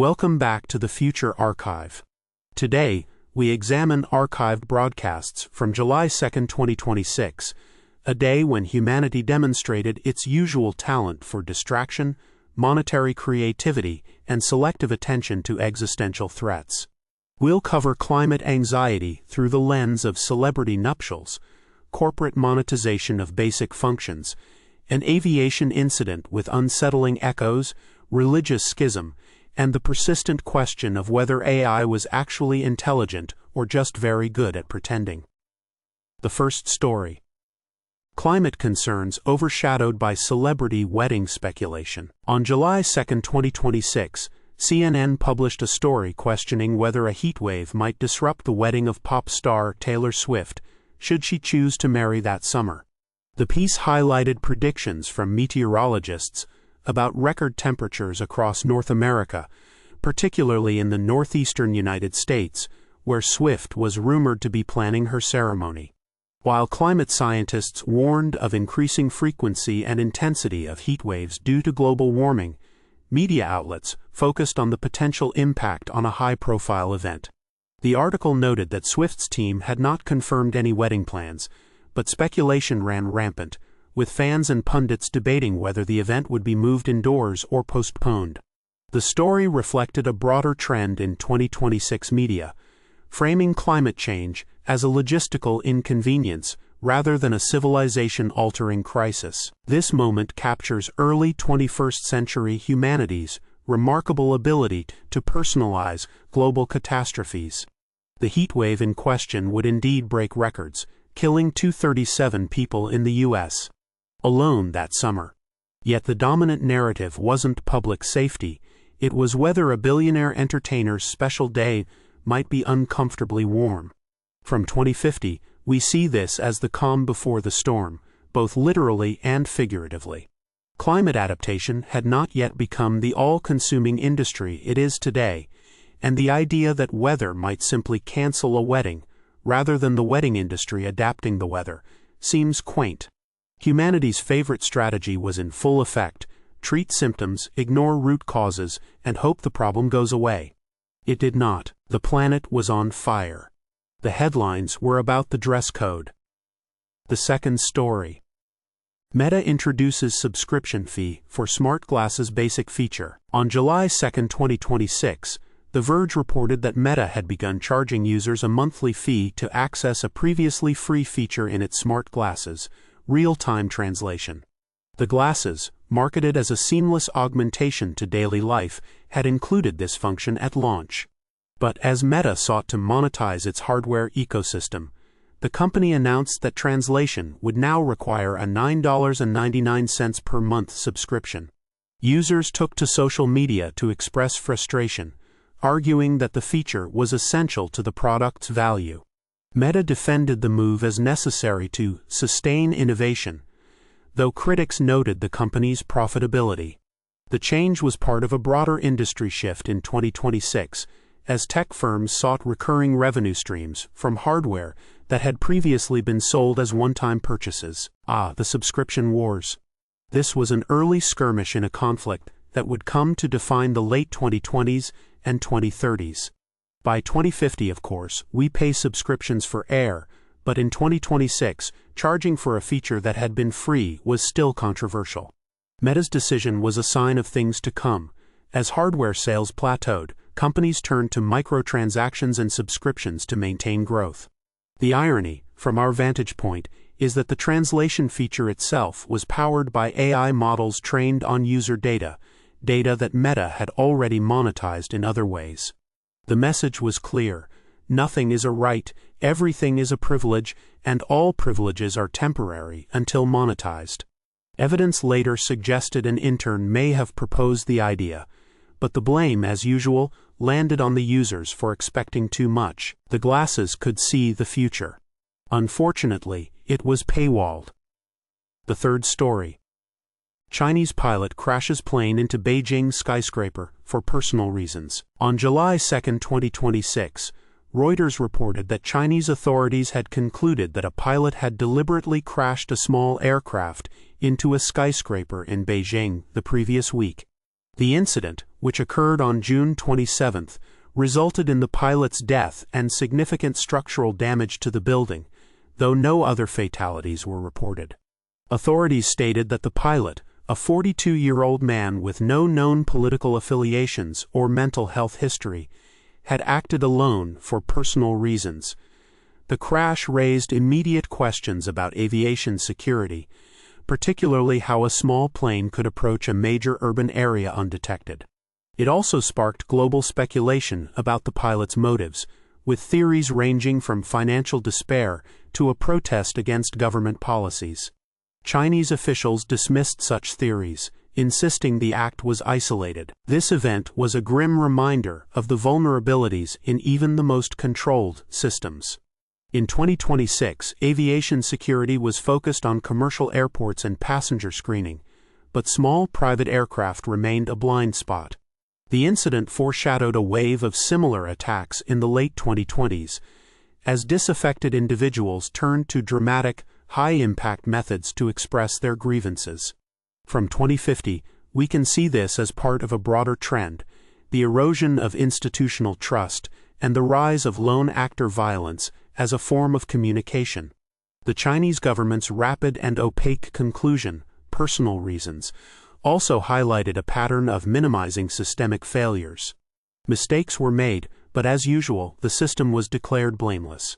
Welcome back to the Future Archive. Today, we examine archived broadcasts from July 2, 2026, a day when humanity demonstrated its usual talent for distraction, monetary creativity, and selective attention to existential threats. We'll cover climate anxiety through the lens of celebrity nuptials, corporate monetization of basic functions, an aviation incident with unsettling echoes, religious schism, and the persistent question of whether AI was actually intelligent or just very good at pretending. The first story. Climate concerns overshadowed by celebrity wedding speculation. On July 2, 2026, CNN published a story questioning whether a heatwave might disrupt the wedding of pop star Taylor Swift, should she choose to marry that summer. The piece highlighted predictions from meteorologists about record temperatures across North America, particularly in the northeastern United States, where Swift was rumored to be planning her ceremony. While climate scientists warned of increasing frequency and intensity of heat waves due to global warming, media outlets focused on the potential impact on a high-profile event. The article noted that Swift's team had not confirmed any wedding plans, but speculation ran rampant, with fans and pundits debating whether the event would be moved indoors or postponed. The story reflected a broader trend in 2026 media, framing climate change as a logistical inconvenience rather than a civilization-altering crisis. This moment captures early 21st century humanity's remarkable ability to personalize global catastrophes. The heatwave in question would indeed break records, killing 237 people in the U.S. alone that summer. Yet the dominant narrative wasn't public safety, it was whether a billionaire entertainer's special day might be uncomfortably warm. From 2050, we see this as the calm before the storm, both literally and figuratively. Climate adaptation had not yet become the all-consuming industry it is today, and the idea that weather might simply cancel a wedding, rather than the wedding industry adapting the weather, seems quaint. Humanity's favorite strategy was in full effect: treat symptoms, ignore root causes, and hope the problem goes away. It did not. The planet was on fire. The headlines were about the dress code. The second story. Meta introduces subscription fee for smart glasses basic feature. On July 2, 2026, The Verge reported that Meta had begun charging users a monthly fee to access a previously free feature in its smart glasses, real-time translation. The glasses, marketed as a seamless augmentation to daily life, had included this function at launch. But as Meta sought to monetize its hardware ecosystem, the company announced that translation would now require a $9.99 per month subscription. Users took to social media to express frustration, arguing that the feature was essential to the product's value. Meta defended the move as necessary to sustain innovation, though critics noted the company's profitability. The change was part of a broader industry shift in 2026, as tech firms sought recurring revenue streams from hardware that had previously been sold as one-time purchases. The subscription wars. This was an early skirmish in a conflict that would come to define the late 2020s and 2030s. By 2050, of course, we pay subscriptions for air, but in 2026, charging for a feature that had been free was still controversial. Meta's decision was a sign of things to come. As hardware sales plateaued, companies turned to microtransactions and subscriptions to maintain growth. The irony, from our vantage point, is that the translation feature itself was powered by AI models trained on user data that Meta had already monetized in other ways. The message was clear: nothing is a right, everything is a privilege, and all privileges are temporary until monetized. Evidence later suggested an intern may have proposed the idea, but the blame, as usual, landed on the users for expecting too much. The glasses could see the future. Unfortunately, it was paywalled. The third story. Chinese pilot crashes plane into Beijing skyscraper for personal reasons. On July 2, 2026, Reuters reported that Chinese authorities had concluded that a pilot had deliberately crashed a small aircraft into a skyscraper in Beijing the previous week. The incident, which occurred on June 27, resulted in the pilot's death and significant structural damage to the building, though no other fatalities were reported. Authorities stated that the pilot, a 42-year-old man with no known political affiliations or mental health history, had acted alone for personal reasons. The crash raised immediate questions about aviation security, particularly how a small plane could approach a major urban area undetected. It also sparked global speculation about the pilot's motives, with theories ranging from financial despair to a protest against government policies. Chinese officials dismissed such theories, insisting the act was isolated. This event was a grim reminder of the vulnerabilities in even the most controlled systems. In 2026, aviation security was focused on commercial airports and passenger screening, but small private aircraft remained a blind spot. The incident foreshadowed a wave of similar attacks in the late 2020s, as disaffected individuals turned to dramatic, high-impact methods to express their grievances. From 2050, we can see this as part of a broader trend: the erosion of institutional trust and the rise of lone actor violence as a form of communication. The Chinese government's rapid and opaque conclusion, personal reasons, also highlighted a pattern of minimizing systemic failures. Mistakes were made, but as usual, the system was declared blameless.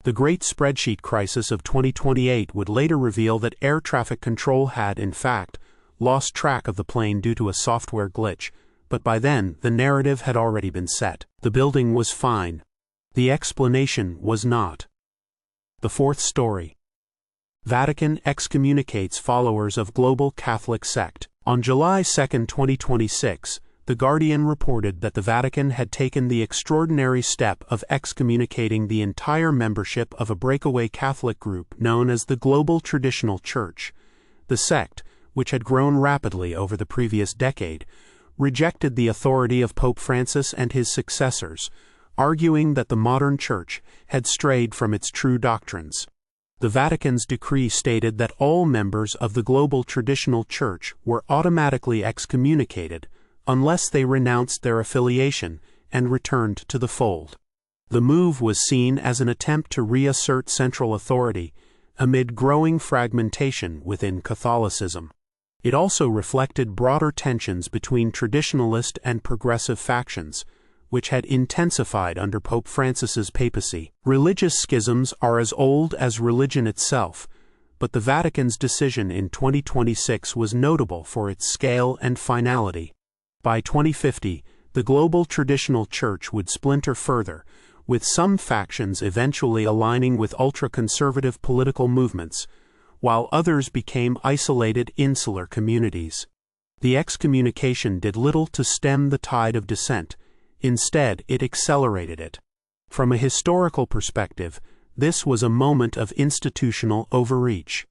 The Great Spreadsheet Crisis of 2028 would later reveal that air traffic control had, in fact, lost track of the plane due to a software glitch, but by then the narrative had already been set. The building was fine. The explanation was not. The fourth story. Vatican excommunicates followers of global Catholic sect. On July 2, 2026, The Guardian reported that the Vatican had taken the extraordinary step of excommunicating the entire membership of a breakaway Catholic group known as the Global Traditional Church. The sect, which had grown rapidly over the previous decade, rejected the authority of Pope Francis and his successors, arguing that the modern Church had strayed from its true doctrines. The Vatican's decree stated that all members of the Global Traditional Church were automatically excommunicated unless they renounced their affiliation and returned to the fold. The move was seen as an attempt to reassert central authority amid growing fragmentation within Catholicism. It also reflected broader tensions between traditionalist and progressive factions, which had intensified under Pope Francis's papacy. Religious schisms are as old as religion itself, but the Vatican's decision in 2026 was notable for its scale and finality. By 2050, the Global Traditional Church would splinter further, with some factions eventually aligning with ultra-conservative political movements, while others became isolated insular communities. The excommunication did little to stem the tide of dissent. Instead, it accelerated it. From a historical perspective, this was a moment of institutional overreach.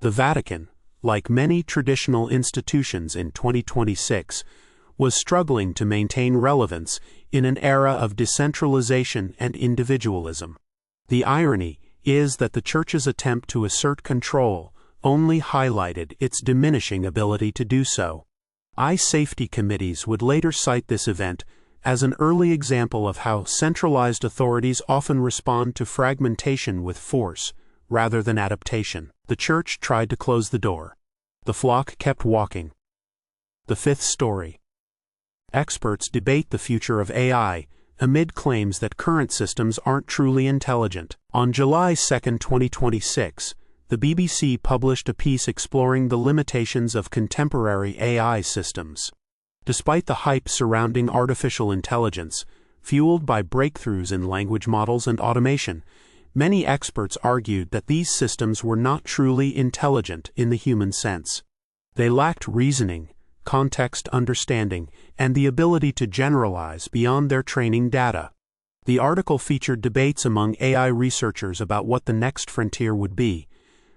The Vatican, like many traditional institutions in 2026, was struggling to maintain relevance in an era of decentralization and individualism. The irony is that the Church's attempt to assert control only highlighted its diminishing ability to do so. Safety committees would later cite this event as an early example of how centralized authorities often respond to fragmentation with force rather than adaptation. The Church tried to close the door. The flock kept walking. The fifth story. Experts debate the future of AI amid claims that current systems aren't truly intelligent. On July 2, 2026, the BBC published a piece exploring the limitations of contemporary AI systems. Despite the hype surrounding artificial intelligence, fueled by breakthroughs in language models and automation, many experts argued that these systems were not truly intelligent in the human sense. They lacked reasoning, context understanding, and the ability to generalize beyond their training data. The article featured debates among AI researchers about what the next frontier would be.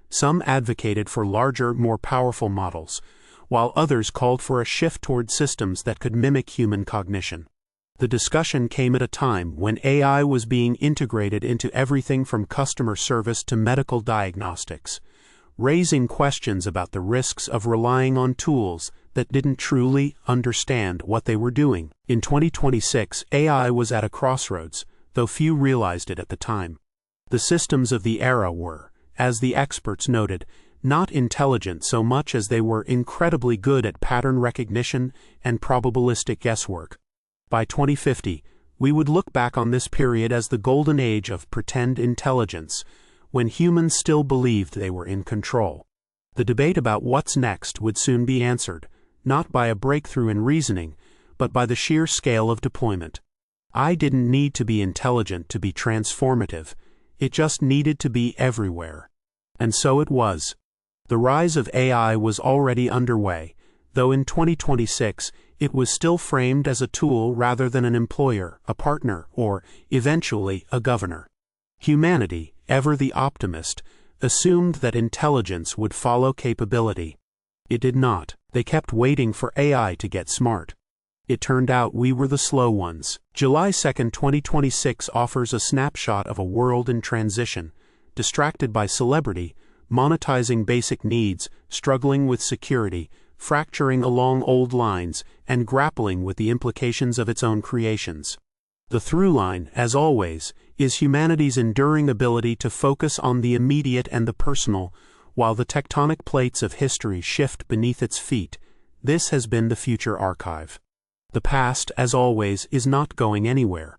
Some advocated for larger, more powerful models, while others called for a shift toward systems that could mimic human cognition. The discussion came at a time when AI was being integrated into everything from customer service to medical diagnostics, raising questions about the risks of relying on tools that didn't truly understand what they were doing. In 2026, AI was at a crossroads, though few realized it at the time. The systems of the era were, as the experts noted, not intelligent so much as they were incredibly good at pattern recognition and probabilistic guesswork. By 2050, we would look back on this period as the golden age of pretend intelligence, when humans still believed they were in control. The debate about what's next would soon be answered, not by a breakthrough in reasoning, but by the sheer scale of deployment. AI didn't need to be intelligent to be transformative, it just needed to be everywhere. And so it was. The rise of AI was already underway, though in 2026 it was still framed as a tool rather than an employer, a partner, or, eventually, a governor. Humanity, ever the optimist, assumed that intelligence would follow capability. It did not. They kept waiting for AI to get smart. It turned out we were the slow ones. July 2, 2026 offers a snapshot of a world in transition, distracted by celebrity, monetizing basic needs, struggling with security, fracturing along old lines, and grappling with the implications of its own creations. The through line, as always, is humanity's enduring ability to focus on the immediate and the personal, while the tectonic plates of history shift beneath its feet. This has been the future archive. The past, as always, is not going anywhere.